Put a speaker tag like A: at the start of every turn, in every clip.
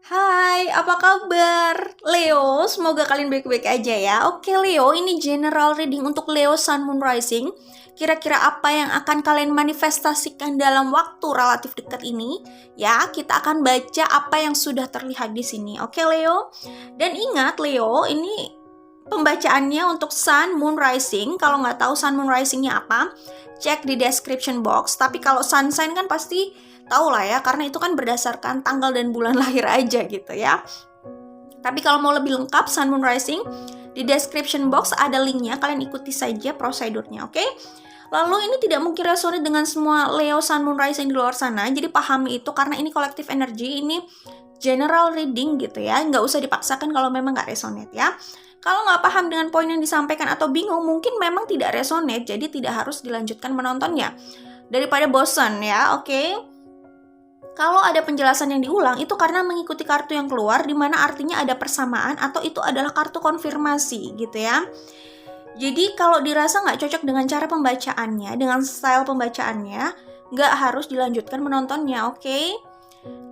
A: Hai, apa kabar? Leo, semoga kalian baik-baik aja ya. Oke Leo, ini general reading untuk Leo Sun Moon Rising. Kira-kira apa yang akan kalian manifestasikan dalam waktu relatif dekat ini? Ya, kita akan baca apa yang sudah terlihat di sini. Oke Leo? Dan ingat Leo, ini pembacaannya untuk Sun Moon Rising. Kalau nggak tahu Sun Moon Risingnya apa, cek di description box. Tapi kalau Sun Sign kan pasti tahu lah ya, karena itu kan berdasarkan tanggal dan bulan lahir aja gitu ya. Tapi kalau mau lebih lengkap Sun Moon Rising, di description box ada linknya, kalian ikuti saja prosedurnya, oke? Lalu ini tidak mungkin resonate dengan semua Leo Sun Moon Rising di luar sana, jadi pahami itu karena ini collective energy, ini general reading gitu ya, nggak usah dipaksakan kalau memang nggak resonate ya. Kalau nggak paham dengan poin yang disampaikan atau bingung, mungkin memang tidak resonate, jadi tidak harus dilanjutkan menontonnya. Daripada bosan ya, oke? Kalau ada penjelasan yang diulang, itu karena mengikuti kartu yang keluar, di mana artinya ada persamaan atau itu adalah kartu konfirmasi gitu ya. Jadi kalau dirasa nggak cocok dengan cara pembacaannya, dengan style pembacaannya, nggak harus dilanjutkan menontonnya, oke?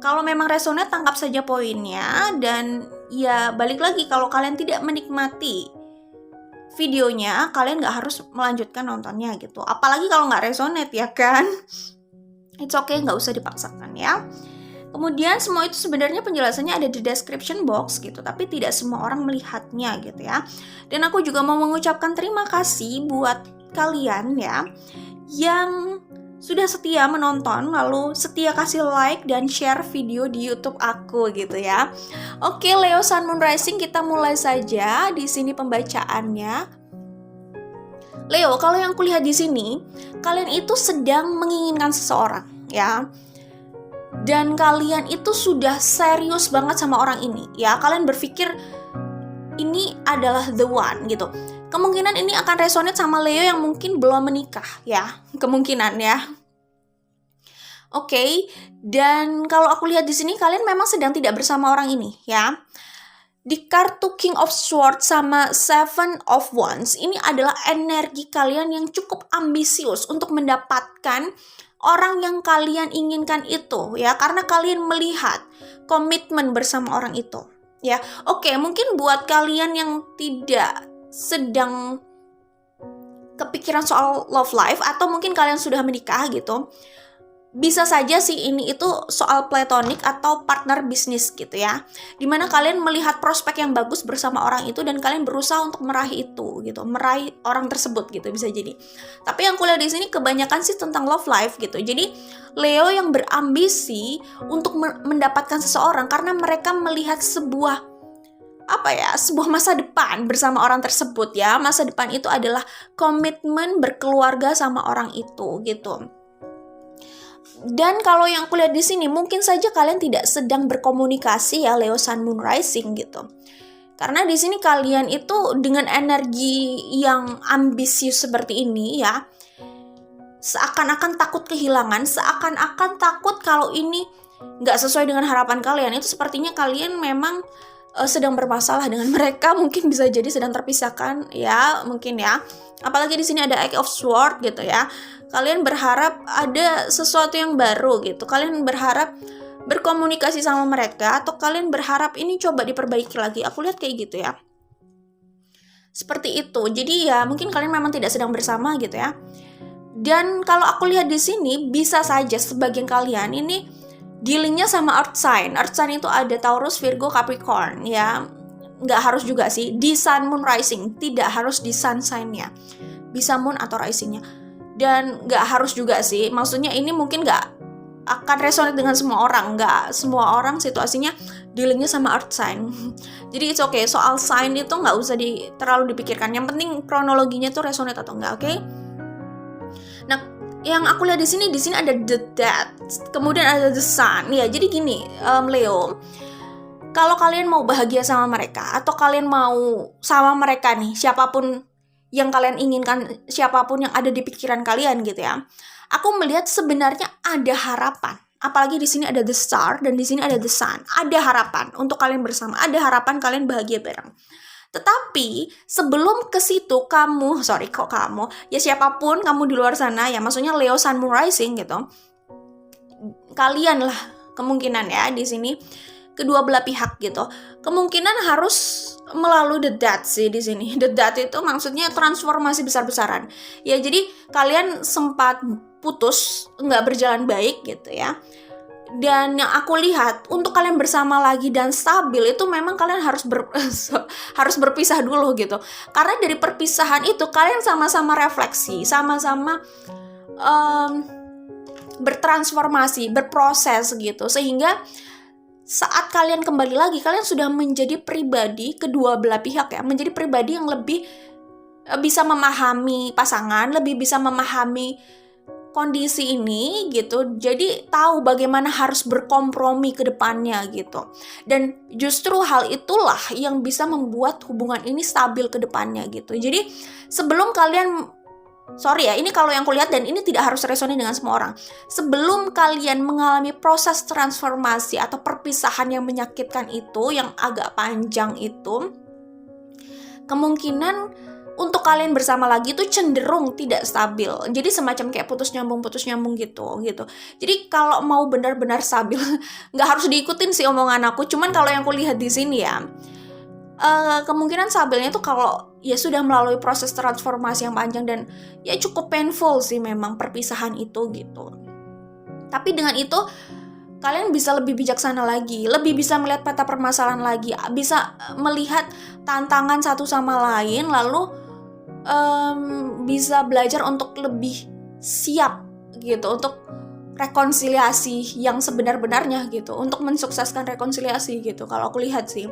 A: Kalau memang resonate, tangkap saja poinnya, dan ya balik lagi, kalau kalian tidak menikmati videonya, kalian nggak harus melanjutkan nontonnya gitu. Apalagi kalau nggak resonate ya kan? It's okay, nggak usah dipaksakan ya. Kemudian semua itu sebenarnya penjelasannya ada di description box gitu, tapi tidak semua orang melihatnya gitu ya. Dan aku juga mau mengucapkan terima kasih buat kalian ya yang sudah setia menonton, lalu setia kasih like dan share video di YouTube aku gitu ya. Oke, Leo Sun Moon Rising, kita mulai saja di sini pembacaannya. Leo, kalau yang kulihat di sini, kalian itu sedang menginginkan seseorang, ya. Dan kalian itu sudah serius banget sama orang ini, ya. Kalian berpikir ini adalah the one, gitu. Kemungkinan ini akan resonate sama Leo yang mungkin belum menikah, ya. Kemungkinan, ya. Oke, dan kalau aku lihat di sini, kalian memang sedang tidak bersama orang ini, ya. Di kartu King of Swords sama Seven of Wands, ini adalah energi kalian yang cukup ambisius untuk mendapatkan orang yang kalian inginkan itu ya, karena kalian melihat komitmen bersama orang itu ya. Oke, mungkin buat kalian yang tidak sedang kepikiran soal love life atau mungkin kalian sudah menikah gitu, bisa saja sih ini itu soal platonik atau partner bisnis gitu ya, dimana kalian melihat prospek yang bagus bersama orang itu dan kalian berusaha untuk meraih itu gitu, meraih orang tersebut gitu, bisa jadi. Tapi yang kuliah di sini kebanyakan sih tentang love life gitu. Jadi Leo yang berambisi untuk mendapatkan seseorang karena mereka melihat sebuah sebuah masa depan bersama orang tersebut ya. Masa depan itu adalah komitmen berkeluarga sama orang itu gitu. Dan kalau yang kulihat di sini, mungkin saja kalian tidak sedang berkomunikasi ya, Leo Sun Moon Rising gitu. Karena di sini kalian itu dengan energi yang ambisius seperti ini ya, seakan-akan takut kehilangan, seakan-akan takut kalau ini nggak sesuai dengan harapan kalian. Itu sepertinya kalian memang sedang bermasalah dengan mereka, mungkin bisa jadi sedang terpisahkan ya, mungkin ya. Apalagi di sini ada Eight of Swords gitu ya. Kalian berharap ada sesuatu yang baru gitu. Kalian berharap berkomunikasi sama mereka atau kalian berharap ini coba diperbaiki lagi. Aku lihat kayak gitu ya. Seperti itu. Jadi ya mungkin kalian memang tidak sedang bersama gitu ya. Dan kalau aku lihat di sini bisa saja sebagian kalian ini dealingnya sama earth sign. Earth sign itu ada Taurus, Virgo, Capricorn ya. Nggak harus juga sih di Sun Moon Rising, tidak harus di Sun sign-nya, bisa Moon atau Rising-nya. Dan nggak harus juga sih, maksudnya ini mungkin nggak akan resonate dengan semua orang, nggak semua orang situasinya dealingnya sama earth sign. Jadi it's okay, soal sign itu nggak usah terlalu dipikirkan, yang penting kronologinya tuh resonate atau enggak, oke? Nah, yang aku lihat di sini ada the death, kemudian ada the sun ya. Jadi gini, Leo, kalau kalian mau bahagia sama mereka atau kalian mau sama mereka nih, siapapun yang kalian inginkan, siapapun yang ada di pikiran kalian gitu ya, aku melihat sebenarnya ada harapan. Apalagi di sini ada the star dan di sini ada the sun. Ada harapan untuk kalian bersama, ada harapan kalian bahagia bareng. Tetapi sebelum ke situ ya siapapun kamu di luar sana ya, maksudnya Leo Sun Moon Rising gitu, kalian lah kemungkinan ya di sini kedua belah pihak gitu. Kemungkinan harus melalui the death sih di sini. The death itu maksudnya transformasi besar-besaran. Ya jadi kalian sempat putus, nggak berjalan baik gitu ya. Dan yang aku lihat untuk kalian bersama lagi dan stabil itu memang kalian harus berpisah dulu gitu. Karena dari perpisahan itu kalian sama-sama refleksi, sama-sama bertransformasi, berproses gitu. Sehingga saat kalian kembali lagi, kalian sudah menjadi pribadi kedua belah pihak ya, menjadi pribadi yang lebih bisa memahami pasangan, lebih bisa memahami kondisi ini gitu. Jadi tahu bagaimana harus berkompromi ke depannya gitu. Dan justru hal itulah yang bisa membuat hubungan ini stabil ke depannya gitu. Jadi sebelum kalian, sorry ya, ini kalau yang kulihat dan ini tidak harus resonate dengan semua orang. Sebelum kalian mengalami proses transformasi atau perpisahan yang menyakitkan itu, yang agak panjang itu, kemungkinan untuk kalian bersama lagi itu cenderung tidak stabil. Jadi semacam kayak putus nyambung gitu. Jadi kalau mau benar-benar stabil, nggak harus diikutin sih omongan aku. Cuman kalau yang aku lihat di sini ya, kemungkinan stabilnya itu kalau ya sudah melalui proses transformasi yang panjang dan ya cukup painful sih memang perpisahan itu gitu. Tapi dengan itu kalian bisa lebih bijaksana lagi, lebih bisa melihat peta permasalahan lagi, bisa melihat tantangan satu sama lain, lalu bisa belajar untuk lebih siap gitu, untuk rekonsiliasi yang sebenar-benarnya gitu, untuk mensukseskan rekonsiliasi gitu kalau aku lihat sih.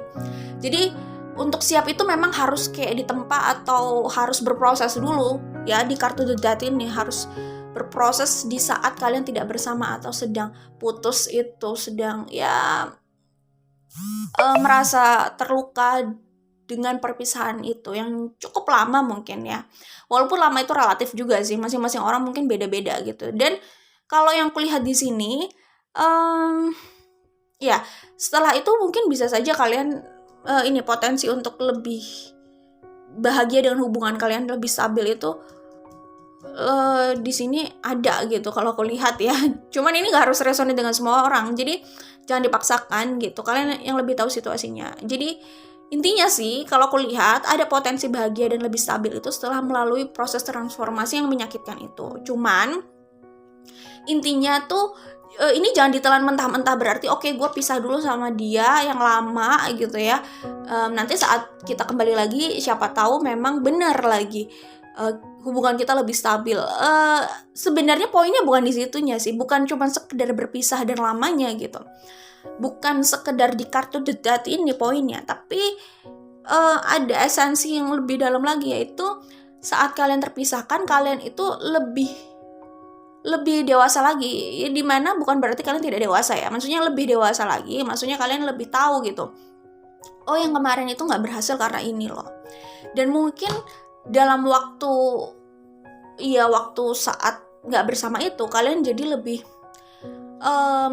A: Jadi untuk siap itu memang harus kayak ditempa atau harus berproses dulu ya. Di kartu The Death ini harus berproses di saat kalian tidak bersama atau sedang putus itu, sedang ya merasa terluka dengan perpisahan itu yang cukup lama mungkin ya. Walaupun lama itu relatif juga sih, masing-masing orang mungkin beda-beda gitu. Dan kalau yang kulihat di sini, ya setelah itu mungkin bisa saja kalian ini potensi untuk lebih bahagia dengan hubungan kalian, lebih stabil itu di sini ada gitu kalau aku lihat ya. Cuman ini nggak harus resonate dengan semua orang, jadi jangan dipaksakan gitu. Kalian yang lebih tahu situasinya. Jadi intinya sih, kalau aku lihat ada potensi bahagia dan lebih stabil itu setelah melalui proses transformasi yang menyakitkan itu. Cuman intinya tuh ini jangan ditelan mentah-mentah, berarti oke, gue pisah dulu sama dia yang lama gitu ya. Nanti saat kita kembali lagi, siapa tahu memang benar lagi hubungan kita lebih stabil. Sebenarnya poinnya bukan di situnya sih, bukan cuma sekedar berpisah dan lamanya gitu. Bukan sekedar di kartu The Death ini poinnya, tapi ada esensi yang lebih dalam lagi, yaitu saat kalian terpisahkan, kalian itu lebih dewasa lagi. Ya, dimana bukan berarti kalian tidak dewasa ya, maksudnya lebih dewasa lagi, maksudnya kalian lebih tahu gitu. Oh, yang kemarin itu nggak berhasil karena ini loh. Dan mungkin dalam waktu saat nggak bersama itu, kalian jadi lebih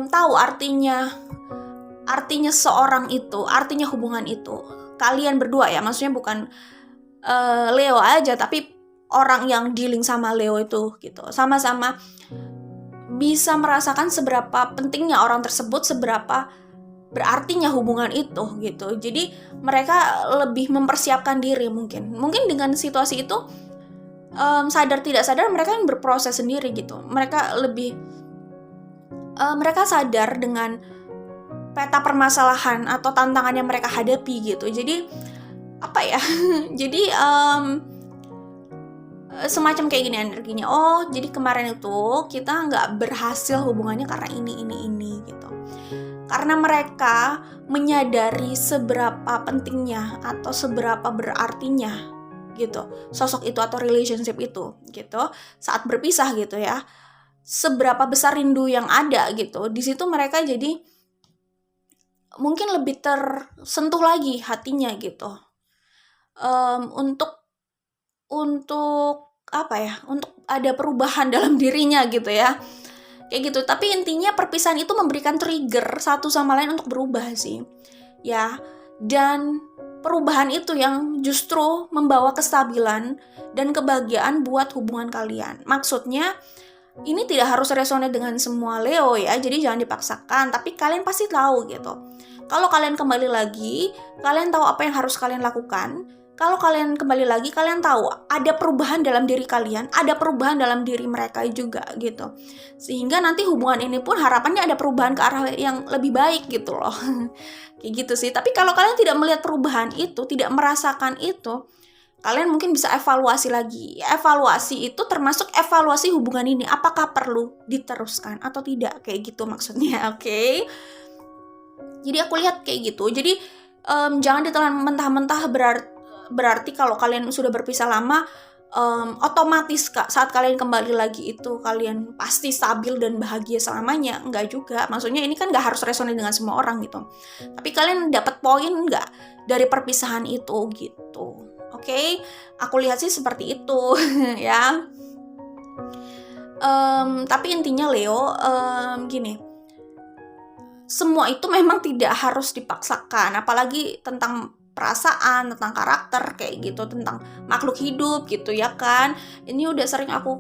A: tahu artinya seorang itu, artinya hubungan itu. Kalian berdua ya, maksudnya bukan Leo aja, tapi orang yang dealing sama Leo itu gitu. Sama-sama bisa merasakan seberapa pentingnya orang tersebut, seberapa berartinya hubungan itu gitu. Jadi mereka lebih mempersiapkan diri mungkin dengan situasi itu, sadar tidak sadar mereka yang berproses sendiri gitu. Mereka sadar dengan peta permasalahan atau tantangan yang mereka hadapi gitu. Jadi apa ya? Jadi semacam kayak gini energinya. Oh, jadi kemarin itu kita nggak berhasil hubungannya karena ini gitu. Karena mereka menyadari seberapa pentingnya atau seberapa berartinya gitu sosok itu atau relationship itu gitu saat berpisah gitu ya. Seberapa besar rindu yang ada gitu. Di situ mereka jadi mungkin lebih tersentuh lagi hatinya gitu. Untuk apa ya? Untuk ada perubahan dalam dirinya gitu ya. Kayak gitu. Tapi intinya perpisahan itu memberikan trigger satu sama lain untuk berubah sih. Ya. Dan perubahan itu yang justru membawa kestabilan dan kebahagiaan buat hubungan kalian. Maksudnya ini tidak harus resonate dengan semua Leo ya. Jadi jangan dipaksakan, tapi kalian pasti tahu gitu. Kalau kalian kembali lagi, kalian tahu apa yang harus kalian lakukan. Kalau kalian kembali lagi, kalian tahu ada perubahan dalam diri kalian, ada perubahan dalam diri mereka juga gitu. Sehingga nanti hubungan ini pun harapannya ada perubahan ke arah yang lebih baik gitu loh. Kayak gitu sih. Tapi kalau kalian tidak melihat perubahan itu, tidak merasakan itu, kalian mungkin bisa evaluasi lagi. Evaluasi itu termasuk evaluasi hubungan ini. Apakah perlu diteruskan atau tidak? Kayak gitu maksudnya, oke? Jadi aku lihat kayak gitu. Jadi jangan ditelan mentah-mentah berarti kalau kalian sudah berpisah lama, otomatis saat kalian kembali lagi itu kalian pasti stabil dan bahagia selamanya. Enggak juga. Maksudnya ini kan nggak harus resonate dengan semua orang gitu. Tapi kalian dapat poin nggak dari perpisahan itu gitu. Oke, aku lihat sih seperti itu ya. Tapi intinya Leo, gini, semua itu memang tidak harus dipaksakan, apalagi tentang perasaan, tentang karakter kayak gitu, tentang makhluk hidup gitu ya kan. Ini udah sering aku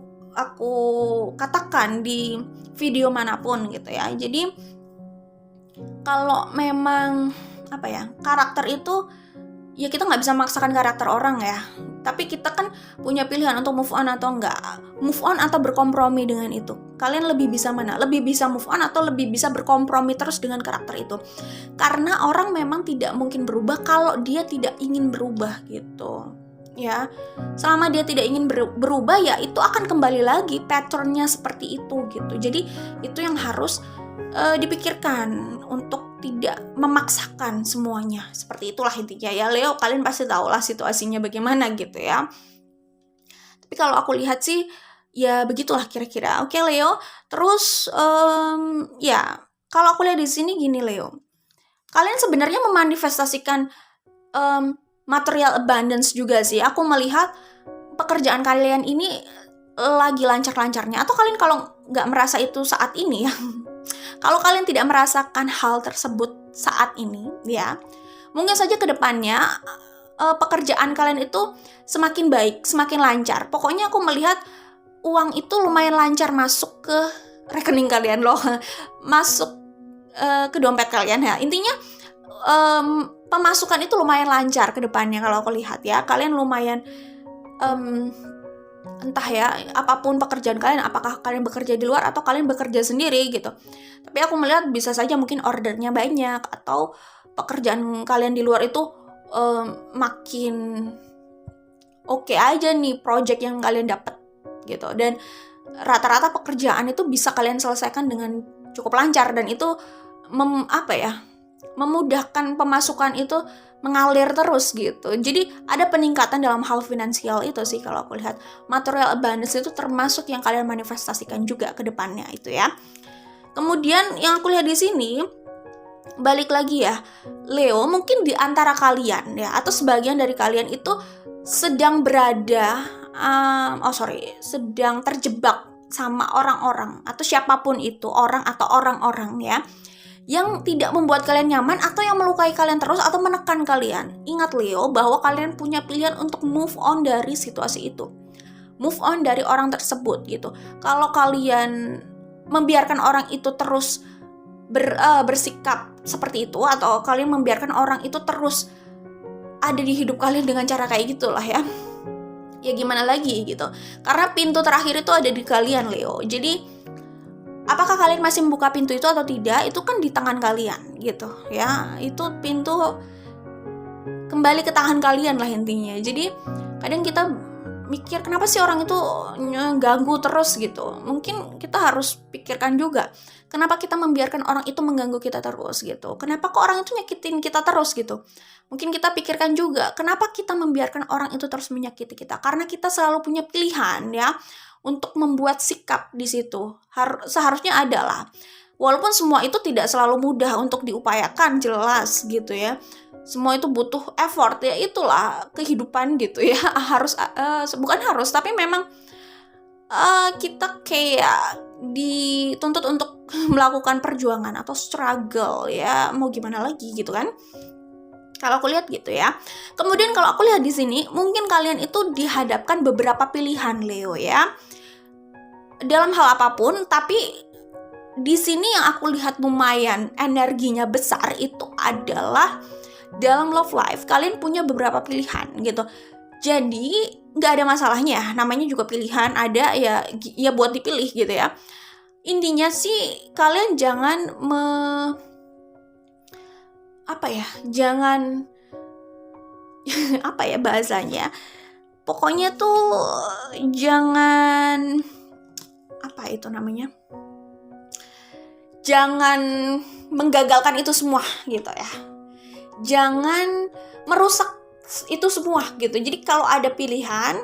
A: katakan di video manapun gitu ya. Jadi kalau memang karakter itu ya kita nggak bisa memaksakan karakter orang ya. Tapi kita kan punya pilihan untuk move on atau enggak. Move on atau berkompromi dengan itu. Kalian lebih bisa mana? Lebih bisa move on atau lebih bisa berkompromi terus dengan karakter itu? Karena orang memang tidak mungkin berubah kalau dia tidak ingin berubah gitu. Ya, selama dia tidak ingin berubah ya itu akan kembali lagi patternnya seperti itu gitu. Jadi itu yang harus dipikirkan untuk tidak memaksakan semuanya. Seperti itulah intinya ya Leo, kalian pasti tahu lah situasinya bagaimana gitu ya. Tapi kalau aku lihat sih ya begitulah kira-kira. Oke Leo, terus ya kalau aku lihat di sini gini Leo, kalian sebenarnya memanifestasikan material abundance juga sih. Aku melihat pekerjaan kalian ini lagi lancar-lancarnya. Atau kalian kalau nggak merasa itu saat ini ya, kalau kalian tidak merasakan hal tersebut saat ini ya, mungkin saja ke depannya pekerjaan kalian itu semakin baik, semakin lancar. Pokoknya aku melihat uang itu lumayan lancar masuk ke rekening kalian loh, masuk ke dompet kalian ya. Intinya pemasukan itu lumayan lancar ke depannya kalau aku lihat ya. Kalian lumayan entah ya, apapun pekerjaan kalian, apakah kalian bekerja di luar atau kalian bekerja sendiri gitu. Tapi aku melihat bisa saja mungkin ordernya banyak atau pekerjaan kalian di luar itu makin oke aja nih project yang kalian dapat gitu. Dan rata-rata pekerjaan itu bisa kalian selesaikan dengan cukup lancar dan itu memudahkan pemasukan itu mengalir terus gitu. Jadi ada peningkatan dalam hal finansial itu sih kalau aku lihat. Material abundance itu termasuk yang kalian manifestasikan juga ke depannya itu ya. Kemudian yang aku lihat di sini, balik lagi ya, Leo, mungkin di antara kalian ya atau sebagian dari kalian itu sedang berada sedang terjebak sama orang-orang atau siapapun itu, orang atau orang-orang ya, yang tidak membuat kalian nyaman atau yang melukai kalian terus atau menekan kalian. Ingat Leo, bahwa kalian punya pilihan untuk move on dari situasi itu. Move on dari orang tersebut gitu. Kalau kalian membiarkan orang itu terus bersikap seperti itu, atau kalian membiarkan orang itu terus ada di hidup kalian dengan cara kayak gitulah ya. Ya gimana lagi gitu. Karena pintu terakhir itu ada di kalian Leo. Jadi apakah kalian masih membuka pintu itu atau tidak, itu kan di tangan kalian gitu ya. Itu pintu kembali ke tangan kalian lah intinya. Jadi kadang kita mikir kenapa sih orang itu ganggu terus gitu. Mungkin kita harus pikirkan juga, kenapa kita membiarkan orang itu mengganggu kita terus gitu. Kenapa kok orang itu nyakitin kita terus gitu. Mungkin kita pikirkan juga, kenapa kita membiarkan orang itu terus menyakiti kita. Karena kita selalu punya pilihan ya untuk membuat sikap di situ. Seharusnya ada lah. Walaupun semua itu tidak selalu mudah untuk diupayakan, jelas gitu ya. Semua itu butuh effort ya, itulah kehidupan gitu ya. Bukan harus, tapi memang kita kayak dituntut untuk melakukan perjuangan atau struggle ya. Mau gimana lagi gitu kan? Kalau aku lihat gitu ya. Kemudian kalau aku lihat di sini, mungkin kalian itu dihadapkan beberapa pilihan Leo ya. Dalam hal apapun, tapi di sini yang aku lihat lumayan energinya besar itu adalah dalam love life kalian punya beberapa pilihan gitu. Jadi nggak ada masalahnya, namanya juga pilihan, ada ya buat dipilih gitu ya. Intinya sih kalian jangan jangan apa ya bahasanya. Pokoknya tuh jangan jangan menggagalkan itu semua gitu ya. Jangan merusak itu semua gitu. Jadi kalau ada pilihan,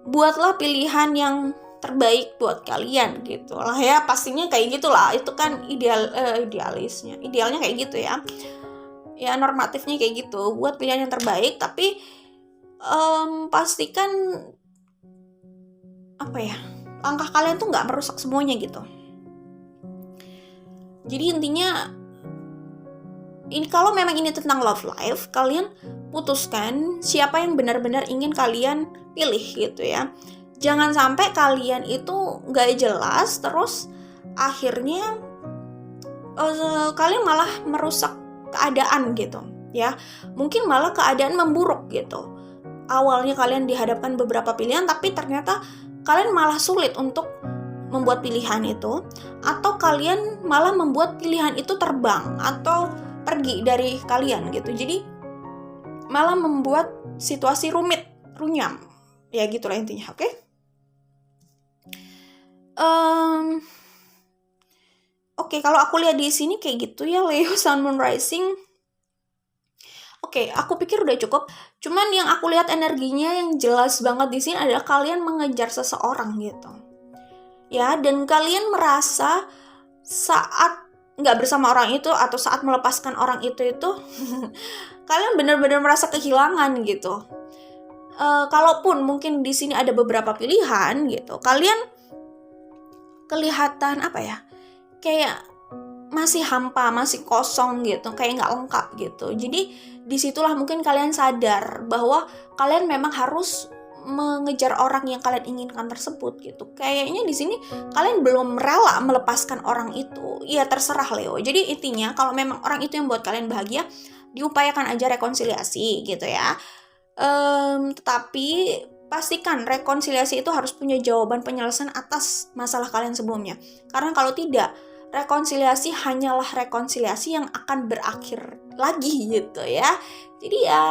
A: buatlah pilihan yang terbaik buat kalian gitu lah ya. Pastinya kayak gitulah. Itu kan idealnya kayak gitu ya. Ya normatifnya kayak gitu. Buat pilihan yang terbaik, tapi pastikan langkah kalian tuh nggak merusak semuanya gitu. Jadi intinya ini kalau memang ini tentang love life, kalian putuskan siapa yang benar-benar ingin kalian pilih gitu ya. Jangan sampai kalian itu nggak jelas terus akhirnya kalian malah merusak keadaan gitu ya. Mungkin malah keadaan memburuk gitu. Awalnya kalian dihadapkan beberapa pilihan tapi ternyata kalian malah sulit untuk membuat pilihan itu, atau kalian malah membuat pilihan itu terbang atau pergi dari kalian gitu. Jadi malah membuat situasi runyam. Ya gitulah intinya, oke? Oke, kalau aku lihat di sini kayak gitu ya, Leo Sun Moon Rising. Oke, aku pikir udah cukup. Cuman yang aku lihat energinya yang jelas banget di sini adalah kalian mengejar seseorang gitu. Ya, dan kalian merasa saat nggak bersama orang itu atau saat melepaskan orang itu kalian benar-benar merasa kehilangan gitu. Kalaupun mungkin di sini ada beberapa pilihan gitu, kalian kelihatan kayak masih hampa, masih kosong gitu, kayak nggak lengkap gitu. Jadi disitulah mungkin kalian sadar bahwa kalian memang harus mengejar orang yang kalian inginkan tersebut gitu. Kayaknya di sini kalian belum rela melepaskan orang itu. Ya terserah Leo. Jadi intinya kalau memang orang itu yang buat kalian bahagia, diupayakan aja rekonsiliasi gitu ya. Tetapi pastikan rekonsiliasi itu harus punya jawaban penyelesaian atas masalah kalian sebelumnya. Karena kalau tidak, rekonsiliasi hanyalah rekonsiliasi yang akan berakhir lagi gitu ya. Jadi ya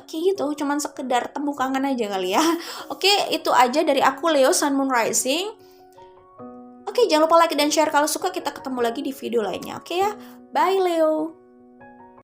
A: kayak gitu, cuman sekedar temu kangen aja kali ya. Oke, itu aja dari aku Leo Sun Moon Rising. Oke, jangan lupa like dan share kalau suka. Kita ketemu lagi di video lainnya. Oke ya, bye Leo.